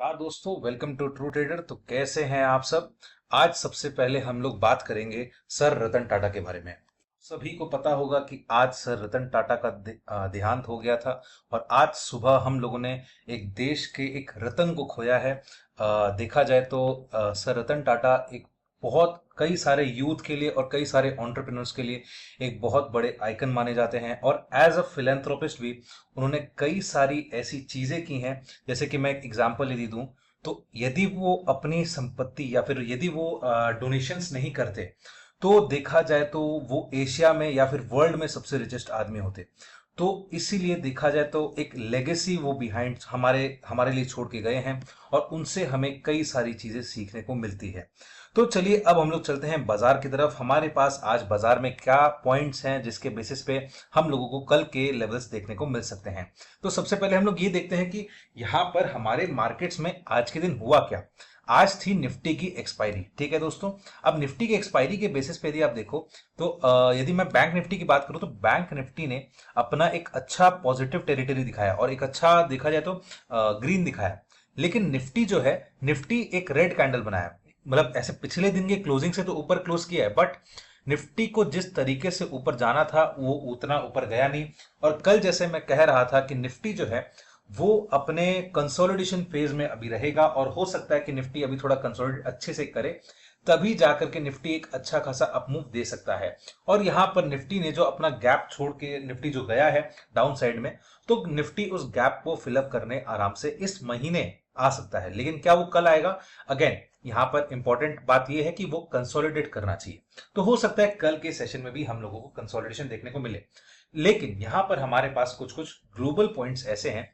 नमस्कार दोस्तों, welcome to true trader. तो कैसे हैं आप सब। आज सबसे पहले हम लोग बात करेंगे सर रतन टाटा के बारे में। सभी को पता होगा कि आज सर रतन टाटा का देहांत हो गया था और आज सुबह हम लोगों ने एक देश के एक रतन को खोया है। देखा जाए तो सर रतन टाटा एक बहुत कई सारे यूथ के लिए और कई सारे एंटरप्रेन्योर्स के लिए एक बहुत बड़े आइकन माने जाते हैं और एज अ फिलेंथ्रोपिस्ट भी उन्होंने कई सारी ऐसी चीजें की हैं। जैसे कि मैं एक एग्जांपल यदि दूं तो यदि वो अपनी संपत्ति या फिर यदि वो डोनेशंस नहीं करते तो देखा जाए तो वो एशिया में या फिर वर्ल्ड में सबसे रिचेस्ट आदमी होते। तो इसीलिए देखा जाए तो एक लेगेसी वो बिहाइंड हमारे हमारे लिए छोड़ के गए हैं और उनसे हमें कई सारी चीजें सीखने को मिलती है। तो चलिए अब हम लोग चलते हैं बाजार की तरफ। हमारे पास आज बाजार में क्या पॉइंट्स हैं जिसके बेसिस पे हम लोगों को कल के लेवल्स देखने को मिल सकते हैं। तो सबसे पहले हम लोग ये देखते हैं कि यहाँ पर हमारे मार्केट्स में आज के दिन हुआ क्या। आज थी निफ्टी की एक्सपायरी, ठीक है दोस्तों। अब निफ्टी की एक्सपायरी के बेसिस पे यदि आप देखो तो यदि मैं बैंक निफ्टी की बात करूं तो बैंक निफ्टी ने अपना एक अच्छा पॉजिटिव टेरिटरी दिखाया और एक अच्छा देखा जाए तो ग्रीन दिखाया। लेकिन निफ्टी जो है, निफ्टी एक रेड कैंडल बनाया, मतलब ऐसे पिछले दिन के क्लोजिंग से तो ऊपर क्लोज किया है, बट निफ्टी को जिस तरीके से ऊपर जाना था वो उतना ऊपर गया नहीं। और कल जैसे मैं कह रहा था कि निफ्टी जो है वो अपने कंसोलिडेशन फेज में अभी रहेगा और हो सकता है कि निफ्टी अभी थोड़ा कंसोलिडेट अच्छे से करे, तभी जाकर के निफ्टी एक अच्छा खासा अपमूव दे सकता है। और यहां पर निफ्टी ने जो अपना गैप छोड़ के निफ्टी जो गया है डाउन साइड में, तो निफ्टी उस गैप को फिलअप करने आराम से इस महीने आ सकता है। लेकिन क्या वो कल आएगा? अगेन यहां पर इंपॉर्टेंट बात यह है कि वो कंसोलिडेट करना चाहिए। तो हो सकता है कल के सेशन में भी हम लोगों को कंसोलिडेशन देखने को मिले। लेकिन यहां पर हमारे पास कुछ कुछ ग्लोबल पॉइंट्स ऐसे हैं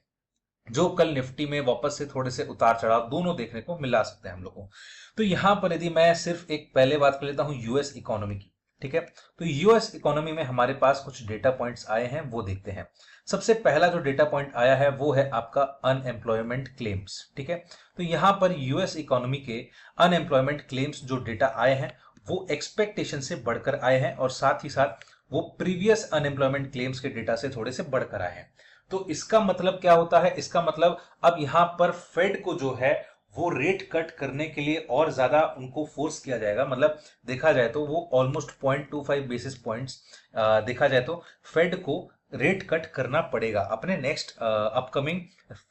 जो कल निफ्टी में वापस से थोड़े से उतार चढ़ाव दोनों देखने को मिला सकते हैं हम लोगों को। तो यहां पर यदि मैं सिर्फ एक पहले बात कर लेता हूं यूएस इकोनॉमी की, ठीक है। तो यूएस इकोनॉमी में हमारे पास कुछ डेटा पॉइंट्स आए हैं, वो देखते हैं। सबसे पहला जो डेटा पॉइंट आया है वो है आपका अनएम्प्लॉयमेंट क्लेम्स, ठीक है। तो यहां पर यूएस इकोनॉमी के अनएम्प्लॉयमेंट क्लेम्स जो डेटा आए हैं वो एक्सपेक्टेशन से बढ़कर आए हैं और साथ ही साथ वो प्रीवियस अनएम्प्लॉयमेंट क्लेम्स के डेटा से थोड़े से बढ़कर आए हैं। तो इसका मतलब क्या होता है? इसका मतलब अब यहां पर फेड को जो है वो रेट कट करने के लिए और ज्यादा उनको फोर्स किया जाएगा। मतलब देखा जाए तो वो ऑलमोस्ट 0.25 बेसिस पॉइंट्स देखा जाए तो फेड को रेट कट करना पड़ेगा अपने नेक्स्ट अपकमिंग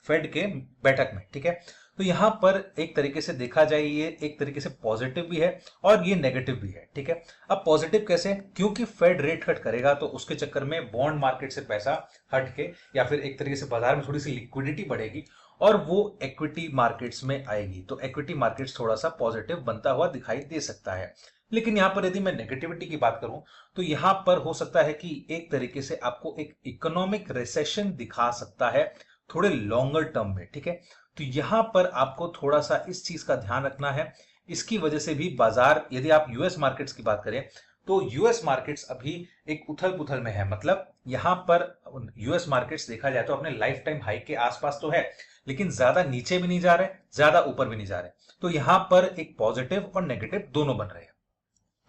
फेड के बैठक में, ठीक है। तो यहां पर एक तरीके से देखा जाए ये एक तरीके से पॉजिटिव भी है और ये नेगेटिव भी है, ठीक है। अब पॉजिटिव कैसे? क्योंकि फेड रेट कट करेगा तो उसके चक्कर में बॉन्ड मार्केट से पैसा हट के या फिर एक तरीके से बाजार में थोड़ी सी लिक्विडिटी बढ़ेगी और वो इक्विटी मार्केट्स में आएगी। तो इक्विटी मार्केट्स थोड़ा सा पॉजिटिव बनता हुआ दिखाई दे सकता है। लेकिन यहां पर यदि मैं नेगेटिविटी की बात करूं तो यहां पर हो सकता है कि एक तरीके से आपको एक इकोनॉमिक रिसेशन दिखा सकता है थोड़े लॉन्गर टर्म में, ठीक है। तो यहां पर आपको थोड़ा सा इस चीज का ध्यान रखना है। इसकी वजह से भी बाजार, यदि आप यूएस मार्केट्स की बात करें तो यूएस मार्केट्स अभी एक उथल पुथल में है। मतलब यहां पर यूएस मार्केट्स देखा जाए तो अपने लाइफ टाइम हाई के आसपास तो है, लेकिन ज्यादा नीचे भी नहीं जा रहे, ज्यादा ऊपर भी नहीं जा रहे। तो यहां पर एक पॉजिटिव और नेगेटिव दोनों बन रहे हैं।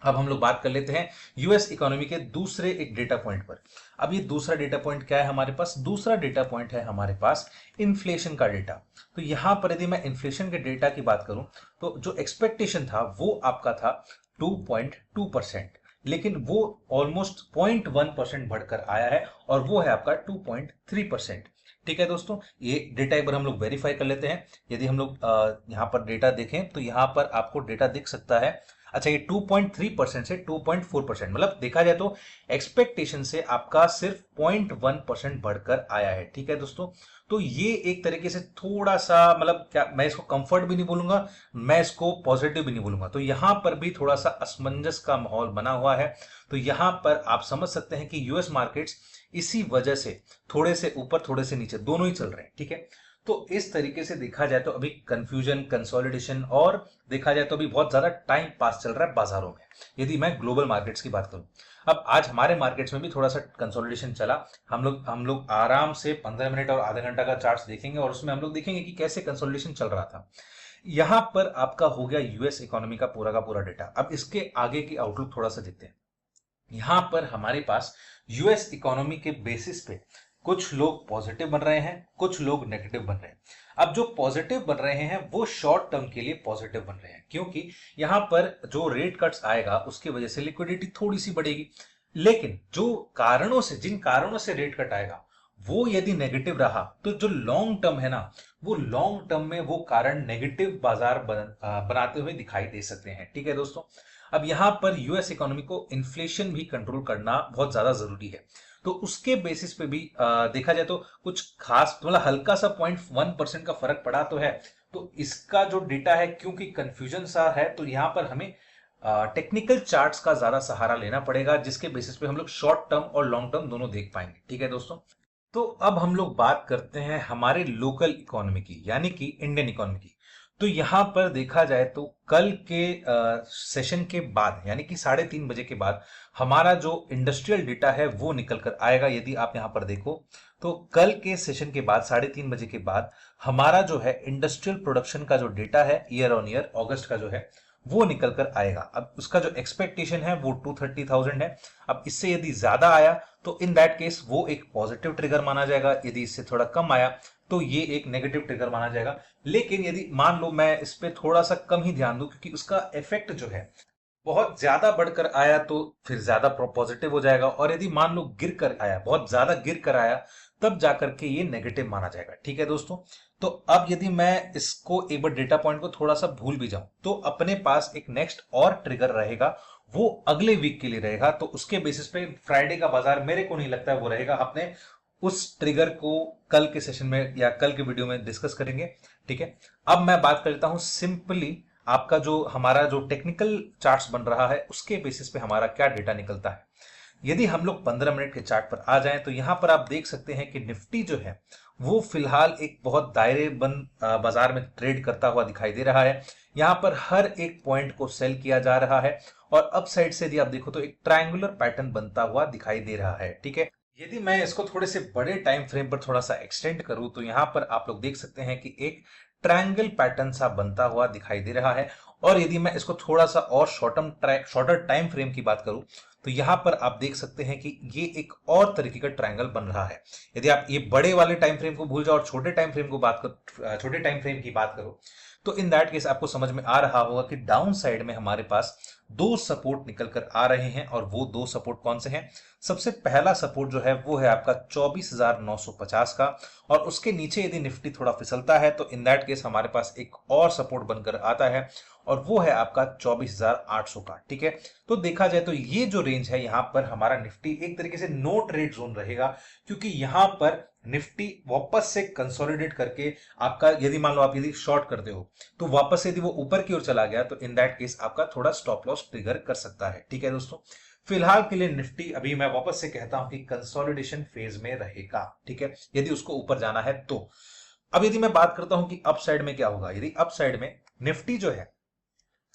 अब हम लोग बात कर लेते हैं यूएस इकोनॉमी के दूसरे एक डेटा पॉइंट पर। अब ये दूसरा डेटा पॉइंट क्या है हमारे पास? दूसरा डेटा पॉइंट है हमारे पास इन्फ्लेशन का डेटा। तो यहां पर यदि मैं इन्फ्लेशन के डेटा की बात करूं तो जो एक्सपेक्टेशन था वो आपका था 2.2%, लेकिन वो ऑलमोस्ट 0.1% बढ़कर आया है और वो है आपका 2.3%। ठीक है दोस्तों, ये डेटा एक बार हम लोग वेरीफाई कर लेते हैं। यदि हम लोग यहाँ पर डेटा देखें तो यहाँ पर आपको डेटा दिख सकता है। अच्छा, ये 2.3% से 2.4%, मतलब देखा जाए तो एक्सपेक्टेशन से आपका सिर्फ 0.1% बढ़कर आया है, ठीक है दोस्तों। तो ये एक तरीके से थोड़ा सा, मतलब क्या मैं इसको कंफर्ट भी नहीं बोलूंगा, मैं इसको पॉजिटिव भी नहीं बोलूंगा। तो यहां पर भी थोड़ा सा असमंजस का माहौल बना हुआ है। तो यहां पर आप समझ सकते हैं कि यूएस मार्केट्स इसी वजह से थोड़े से ऊपर थोड़े से नीचे दोनों ही चल रहे हैं, ठीक है। तो इस तरीके से देखा जाए तो अभी कंफ्यूजन, कंसोलिडेशन और देखा जाए तो अभी बहुत ज्यादा टाइम पास चल रहा है बाजारों में, यदि मैं ग्लोबल मार्केट्स की बात करूं। अब आज हमारे मार्केट्स में भी थोड़ा सा कंसोलिडेशन चला। हम लोग आराम से 15 मिनट और आधा घंटा का चार्ट्स देखेंगे और उसमें हम लोग देखेंगे कि कैसे कंसोलिडेशन चल रहा था। यहां पर आपका हो गया यूएस इकोनॉमी का पूरा डेटा। अब इसके आगे की आउटलुक थोड़ा सा देखते हैं। यहां पर हमारे पास यूएस इकोनॉमी के बेसिस पे कुछ लोग पॉजिटिव बन रहे हैं, कुछ लोग नेगेटिव बन रहे हैं। अब जो पॉजिटिव बन रहे हैं वो शॉर्ट टर्म के लिए पॉजिटिव बन रहे हैं, क्योंकि यहां पर जो रेट कट्स आएगा उसकी वजह से लिक्विडिटी थोड़ी सी बढ़ेगी। लेकिन जो कारणों से जिन कारणों से रेट कट आएगा वो यदि नेगेटिव रहा तो जो लॉन्ग टर्म है ना, वो लॉन्ग टर्म में वो कारण नेगेटिव बाजार बनाते हुए दिखाई दे सकते हैं। ठीक है दोस्तों, अब यहां पर यूएस इकोनॉमी को इन्फ्लेशन भी कंट्रोल करना बहुत ज्यादा जरूरी है। तो उसके बेसिस पे भी देखा जाए तो कुछ खास मतलब हल्का सा 0.1% का फर्क पड़ा तो है। तो इसका जो डेटा है, क्योंकि कंफ्यूजन सा है, तो यहां पर हमें टेक्निकल चार्ट्स का ज्यादा सहारा लेना पड़ेगा, जिसके बेसिस पे हम लोग शॉर्ट टर्म और लॉन्ग टर्म दोनों देख पाएंगे। ठीक है दोस्तों, तो अब हम लोग बात करते हैं हमारे लोकल इकोनॉमी की, यानी कि इंडियन इकोनॉमी की। तो यहां पर देखा जाए तो कल के सेशन के बाद, यानी कि 3:30 बजे के बाद हमारा जो इंडस्ट्रियल डेटा है वो निकल कर आएगा। यदि आप यहां पर देखो तो कल के सेशन के बाद 3:30 बजे के बाद हमारा जो है इंडस्ट्रियल प्रोडक्शन का जो डेटा है ईयर ऑन ईयर अगस्त का जो है वो निकल कर आएगा। अब उसका जो एक्सपेक्टेशन है वो 230,000 है। अब इससे यदि ज्यादा आया तो इन दैट केस वो एक पॉजिटिव ट्रिगर माना जाएगा, यदि इससे थोड़ा कम आया तो ये एक नेगेटिव ट्रिगर माना जाएगा। लेकिन यदि मान लो मैं इस पे थोड़ा सा कम ही ध्यान दूं, क्योंकि उसका इफेक्ट जो है बहुत ज्यादा बढ़कर आया तो फिर ज्यादा पॉजिटिव हो जाएगा, और यदि मान लो गिर कर आया, बहुत ज्यादा गिर कर आया, तब जाकर के ये नेगेटिव माना जाएगा। ठीक है दोस्तों, तो अब यदि मैं इसको एक बार डेटा पॉइंट को थोड़ा सा भूल भी जाऊं तो अपने पास एक नेक्स्ट और ट्रिगर रहेगा, वो अगले वीक के लिए रहेगा। तो उसके बेसिस पे फ्राइडे का बाजार मेरे को नहीं लगता है वो रहेगा। अपने उस ट्रिगर को कल के सेशन में या कल के वीडियो में डिस्कस करेंगे। ठीक है, अब मैं बात कर लेता हूं सिंपली आपका जो हमारा जो टेक्निकल चार्ट्स बन रहा है उसके बेसिस पे हमारा क्या डेटा निकलता है। यदि हम लोग 15 मिनट के चार्ट पर आ जाएं तो यहां पर आप देख सकते हैं कि निफ्टी जो है वो फिलहाल एक बहुत दायरे बंद बाजार में ट्रेड करता हुआ दिखाई दे रहा है। यहां पर हर एक पॉइंट को सेल किया जा रहा है, और अप साइड से यदि आप देखो तो एक ट्रायंगुलर पैटर्न बनता हुआ दिखाई दे रहा है। ठीक है, यदि मैं इसको थोड़े से बड़े टाइम फ्रेम पर थोड़ा सा एक्सटेंड करूं तो यहां पर आप लोग देख सकते हैं कि एक ट्रायंगल पैटर्न सा बनता हुआ दिखाई दे रहा है। और यदि मैं इसको थोड़ा सा और शॉर्टर टाइम फ्रेम की बात करूं तो यहां पर आप देख सकते हैं कि ये एक और तरीके का ट्रायंगल बन रहा है। यदि आप ये बड़े वाले टाइम फ्रेम को भूल जाओ और छोटे टाइम फ्रेम की बात करो तो इन दैट केस आपको समझ में आ रहा होगा कि डाउन साइड में हमारे पास दो सपोर्ट निकल कर आ रहे हैं। और वो दो सपोर्ट कौन से हैं? सबसे पहला सपोर्ट जो है वो है आपका 24,950 का, और उसके नीचे यदि निफ्टी थोड़ा फिसलता है तो इन दैट केस हमारे पास एक और सपोर्ट बनकर आता है, और वो है आपका 24,800 का। ठीक है, तो देखा जाए तो ये जो रेंज है यहां पर हमारा निफ्टी एक तरीके से नो ट्रेड जोन रहेगा, क्योंकि यहां पर निफ्टी वापस से कंसोलिडेट करके आपका, यदि मान लो आप यदि शॉर्ट करते हो तो वापस से यदि वो ऊपर की ओर चला गया तो इन दैट केस आपका थोड़ा स्टॉप लॉस ट्रिगर कर सकता है। ठीक है दोस्तों, फिलहाल के लिए निफ्टी अभी मैं वापस से कहता हूं कि कंसोलिडेशन फेज में रहेगा। ठीक है, यदि उसको ऊपर जाना है तो। अब यदि मैं बात करता हूं कि अप साइड में क्या होगा, यदि अप साइड में निफ्टी जो है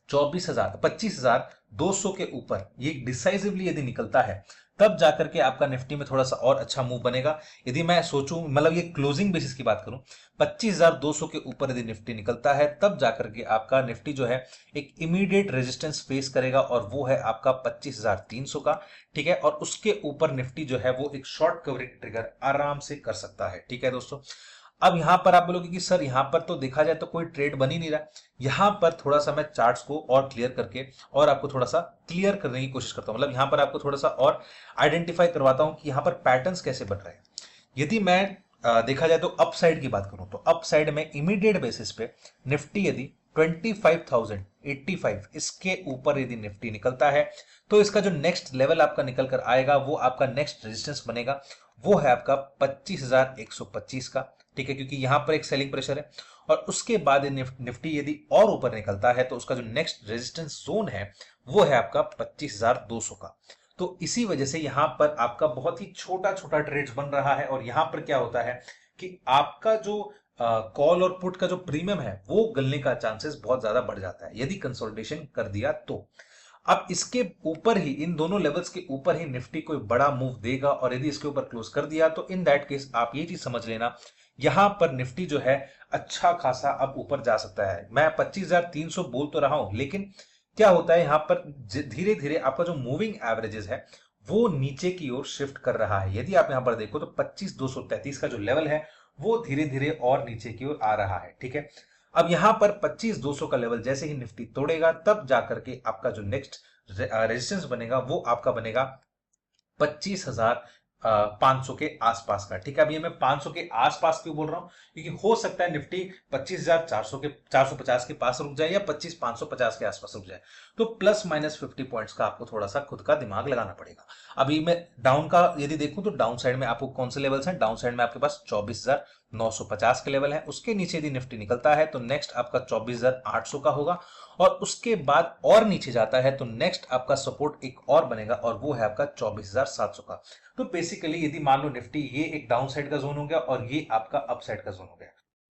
25,200 के ऊपर ये डिसाइसिवली यदि निकलता है तब जाकर के आपका निफ्टी में थोड़ा सा और अच्छा मूव बनेगा। यदि मैं सोचूं, मतलब ये क्लोजिंग बेसिस की बात करूं, 25,200 के ऊपर यदि निफ्टी निकलता है तब जाकर के आपका निफ्टी जो है एक इमीडिएट रेजिस्टेंस फेस करेगा, और वो है आपका 25,300 का। ठीक है, और उसके ऊपर निफ्टी जो है वो एक शॉर्ट कवरिंग ट्रिगर आराम से कर सकता है। ठीक है दोस्तों, अब यहां पर आप बोलोगे कि सर यहां पर तो देखा जाए तो कोई ट्रेड बन ही नहीं रहा। यहां पर थोड़ा सा मैं चार्ट्स को और क्लियर करके और आपको थोड़ा सा क्लियर करने की कोशिश करता हूं, मतलब यहां पर आपको थोड़ा सा और आइडेंटिफाई करवाता हूं कि यहां पर पैटर्न्स कैसे बन रहे हैं। यदि मैं देखा जाए तो अप साइड की बात करूं तो अप साइड में इमीडिएट बेसिस पे निफ्टी यदि 25,085 इसके ऊपर यदि निफ्टी निकलता है तो इसका जो नेक्स्ट लेवल आपका निकल कर आएगा वो आपका नेक्स्ट रेजिस्टेंस बनेगा, वो है आपका 25,125 का। ठीक है, क्योंकि यहां पर एक सेलिंग प्रेशर है। और उसके बाद निफ्टी यदि और ऊपर निकलता है तो उसका जो नेक्स्ट रेजिस्टेंस जोन है वो है आपका 25,200 का। तो इसी वजह से यहां पर आपका बहुत ही छोटा छोटा ट्रेड्स बन रहा है, और यहां पर क्या होता है कि आपका जो कॉल और पुट का जो प्रीमियम है वो गलने का चांसेस बहुत ज्यादा बढ़ जाता है यदि कंसोलिडेशन कर दिया तो। अब इसके ऊपर ही, इन दोनों लेवल्स के ऊपर ही निफ्टी कोई बड़ा मूव देगा, और यदि इसके ऊपर क्लोज कर दिया तो इन दैट केस आप ये चीज समझ लेना, यहां पर निफ्टी जो है अच्छा खासा अब ऊपर जा सकता है। मैं 25,300 बोल तो रहा हूं, लेकिन क्या होता है यहां पर धीरे धीरे आपका जो मूविंग एवरेजेस है वो नीचे की ओर शिफ्ट कर रहा है। यदि आप यहां पर देखो तो 25,233 का जो लेवल है वो धीरे धीरे और नीचे की ओर आ रहा है। ठीक है, अब यहां पर 25,200 का लेवल जैसे ही निफ्टी तोड़ेगा तब जाकर के आपका जो नेक्स्ट रेजिस्टेंस बनेगा वो आपका बनेगा 25,500 के आसपास का। ठीक है, अब ये मैं 500 के आसपास क्यों बोल रहा हूं, क्योंकि हो सकता है निफ्टी 25,400 के 450 के पास रुक जाए या 25,550 के आसपास रुक जाए। तो प्लस माइनस 50 पॉइंट्स का आपको थोड़ा सा खुद का दिमाग लगाना पड़ेगा। अभी मैं डाउन का यदि देखूं तो डाउन साइड में आपको कौन से लेवल्स हैं, डाउन साइड में आपके पास 24,950 के लेवल है। उसके नीचे यदि निफ्टी निकलता है तो नेक्स्ट आपका 24,800 का होगा, और उसके बाद और नीचे जाता है तो नेक्स्ट आपका सपोर्ट एक और बनेगा और वो है आपका 24,700 का। तो बेसिकली यदि मान लो निफ्टी ये एक डाउन साइड का जोन हो गया और ये आपका अप साइड का जोन हो गया।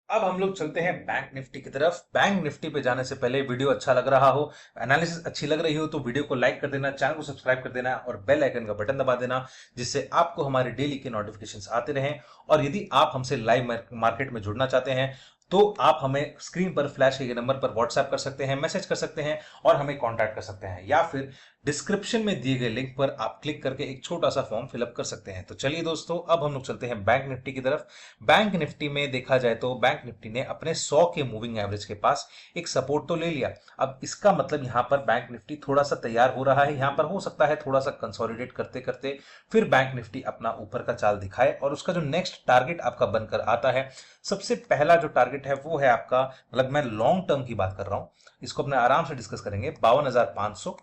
अब हम लोग चलते हैं बैंक निफ्टी की तरफ। बैंक निफ्टी पे जाने से पहले वीडियो अच्छा लग रहा हो, एनालिसिस अच्छी लग रही हो तो वीडियो को लाइक कर देना, चैनल को सब्सक्राइब कर देना और बेल आइकन का बटन दबा देना, जिससे आपको हमारे डेली के नोटिफिकेशंस आते रहें। और यदि आप हमसे लाइव मार्केट में जुड़ना चाहते हैं तो आप हमें स्क्रीन पर फ्लैश के नंबर पर व्हाट्सएप कर सकते हैं, मैसेज कर सकते हैं और हमें कांटेक्ट कर सकते हैं, या फिर डिस्क्रिप्शन में दिए गए लिंक पर आप क्लिक करके एक छोटा सा फॉर्म फिलअप कर सकते हैं। तो चलिए दोस्तों, अब हम लोग चलते हैं बैंक निफ्टी की तरफ। बैंक निफ्टी में देखा जाए तो बैंक निफ्टी ने अपने 100 के मूविंग एवरेज के पास एक सपोर्ट तो ले लिया। अब इसका मतलब यहां पर बैंक निफ्टी थोड़ा सा तैयार हो रहा है। यहां पर हो सकता है थोड़ा सा कंसोलिडेट करते करते फिर बैंक निफ्टी अपना ऊपर का चाल दिखाए और उसका जो नेक्स्ट टारगेट आपका बनकर आता है, सबसे पहला जो टारगेट है वो है आपका, मतलब मैं लॉन्ग टर्म की बात कर रहा हूं, इसको अपने आराम से डिस्कस करेंगे, 52,500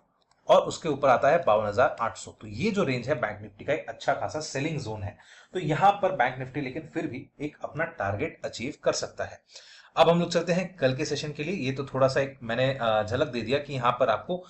और उसके ऊपर आता है 52,800। तो ये जो रेंज है बैंक निफ्टी का एक अच्छा खासा सेलिंग जोन है। तो यहां पर बैंक निफ्टी लेकिन फिर भी एक अपना टारगेट अचीव कर सकता है। अब हम लोग चलते हैं कल के सेशन के लिए। ये तो थोड़ा सा एक मैंने झलक दे दिया कि यहां पर आपको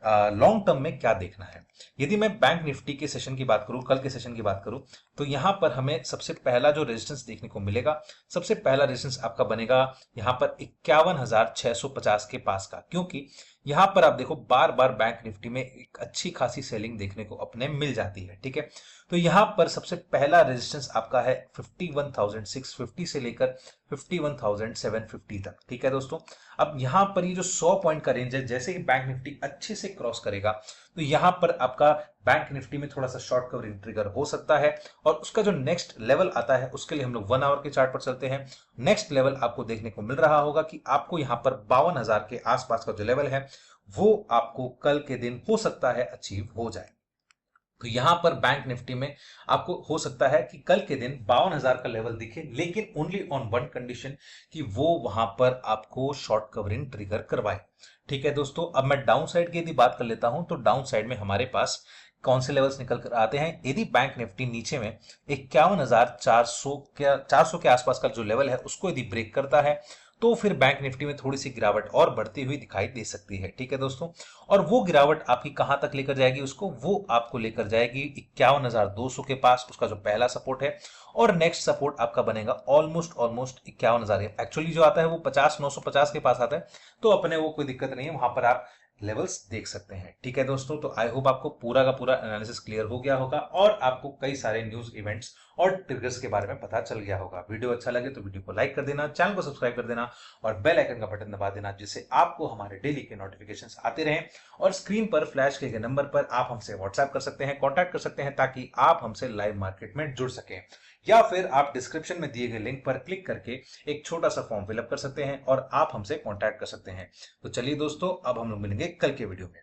लॉन्ग टर्म में क्या देखना है। यदि मैं बैंक निफ्टी के सेशन की बात करूं, कल के सेशन की बात करूं, तो यहां पर हमें सबसे पहला जो रेजिस्टेंस देखने को मिलेगा, सबसे पहला रेजिस्टेंस आपका बनेगा यहां पर 51,650 के पास का। क्योंकि यहां पर आप देखो बार बार बैंक निफ्टी में एक अच्छी खासी सेलिंग देखने को अपने मिल जाती है। ठीक है, तो यहां पर सबसे पहला रेजिस्टेंस आपका है 51,650 से लेकर 51,750 तक। ठीक है दोस्तों, अब यहां पर ये जो 100 पॉइंट का रेंज है, जैसे ही बैंक निफ्टी अच्छे से क्रॉस करेगा तो यहां पर आपका बैंक निफ्टी में थोड़ा सा शॉर्ट कवरिंग ट्रिगर हो सकता है। और उसका जो नेक्स्ट लेवल आता है उसके लिए हम लोग 1 आवर के चार्ट पर चलते हैं। नेक्स्ट लेवल आपको देखने को मिल रहा होगा कि आपको यहां पर 52,000 के आसपास का जो लेवल है वो आपको कल के दिन हो सकता है अचीव हो जाए। तो यहां पर बैंक निफ्टी में आपको हो सकता है कि कल के दिन 52,000 का लेवल दिखे, लेकिन ओनली ऑन वन कंडीशन कि वो वहां पर आपको शॉर्ट कवरिंग ट्रिगर करवाए। ठीक है दोस्तों, अब मैं डाउन साइड की यदि बात कर लेता हूं तो डाउन साइड में हमारे पास कौन से लेवल्स निकल कर आते हैं। यदि बैंक निफ्टी नीचे में 51,400 के आसपास का जो लेवल है उसको यदि ब्रेक करता है तो फिर बैंक निफ्टी में थोड़ी सी गिरावट और बढ़ती हुई दिखाई दे सकती है। ठीक है दोस्तों, और वो गिरावट आपकी कहां तक लेकर जाएगी उसको, वो आपको लेकर जाएगी 51,200 के पास, उसका जो पहला सपोर्ट है। और नेक्स्ट सपोर्ट आपका बनेगा ऑलमोस्ट 51,000, एक्चुअली जो आता है वो 50,950 के पास आता है। तो अपने वो कोई दिक्कत नहीं है, वहां पर आप लेवल्स देख सकते हैं। ठीक है दोस्तों, तो आई होप आपको पूरा का पूरा एनालिसिस क्लियर हो गया होगा और आपको कई सारे न्यूज इवेंट्स और ट्रिगर्स के बारे में पता चल गया होगा। वीडियो अच्छा लगे तो वीडियो को लाइक कर देना, चैनल को सब्सक्राइब कर देना और बेल आइकन का बटन दबा देना, जिससे आपको हमारे डेली के नोटिफिकेशंस आते रहें। और स्क्रीन पर फ्लैश किए गए नंबर पर आप हमसे व्हाट्सएप कर सकते हैं, कॉन्टैक्ट कर सकते हैं, ताकि आप हमसे लाइव मार्केट में जुड़ सकें। या फिर आप डिस्क्रिप्शन में दिए गए लिंक पर क्लिक करके एक छोटा सा फॉर्म फिलअप कर सकते हैं और आप हमसे कॉन्टैक्ट कर सकते हैं। तो चलिए दोस्तों, अब हम लोग मिलेंगे कल के वीडियो में।